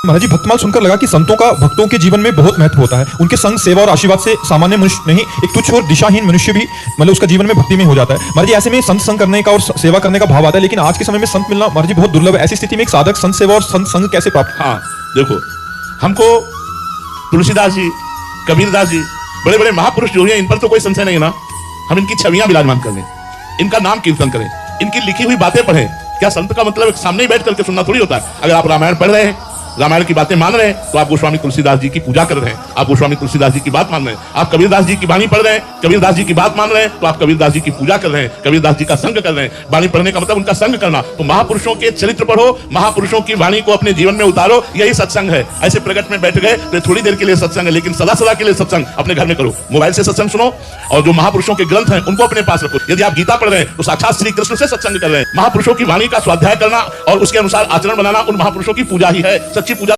महाराज जी, भक्तमाल सुनकर लगा कि संतों का भक्तों के जीवन में बहुत महत्व होता है। उनके संग, सेवा और आशीर्वाद से सामान्य मनुष्य नहीं, एक तुच्छ और दिशाहीन मनुष्य भी मतलब उसका जीवन में भक्ति में हो जाता है। महाराज जी, ऐसे में संत संग करने का और सेवा करने का भाव आता है, लेकिन आज के समय में संत मिलना महाराज जी बहुत दुर्लभ है। ऐसी स्थिति में एक साधक संत सेवा और संत संग कैसे प्राप्त? हाँ देखो, हमको तुलसीदास जी, कबीरदास जी, बड़े बड़े महापुरुष जो हैं, इन पर तो कोई संशय नहीं है ना। हम इनकी छवियां विराजमान कर लें, इनका नाम कीर्तन करें, इनकी लिखी हुई बातें पढ़ें। क्या संत का मतलब सामने ही बैठ करके सुनना थोड़ी होता है। अगर आप रामायण पढ़ रहे हैं, रामायण की बातें मान रहे हैं, तो आप गोस्वामी तुलसीदास जी की पूजा कर रहे हैं, आप गोस्वामी तुलसीदास जी की बात मान रहे हैं। आप कबीरदास जी की वाणी पढ़ रहे हैं, कबीरदास जी की बात मान रहे हैं, तो आप कबीरदास जी की पूजा कर रहे हैं, कबीरदास जी का संग कर रहे हैं। वाणी पढ़ने का मतलब उनका संग करना। तो महापुरुषों के चरित्र पढ़ो, महापुरुषों की वाणी को अपने जीवन में उतारो, यही सत्संग है। ऐसे प्रकट में बैठ गए तो थोड़ी देर के लिए सत्संग है, लेकिन सदा सदा के लिए सत्संग अपने घर में करो। मोबाइल से सत्संग सुनो, और जो महापुरुषों के ग्रंथ हैं उनको अपने पास रखो। यदि आप गीता पढ़ रहे हैं तो साक्षात श्री कृष्ण से सत्संग कर रहे हैं। महापुरुषों की वाणी का स्वाध्याय करना और उसके अनुसार आचरण बनाना उन महापुरुषों की पूजा ही है, सच्ची पूजा।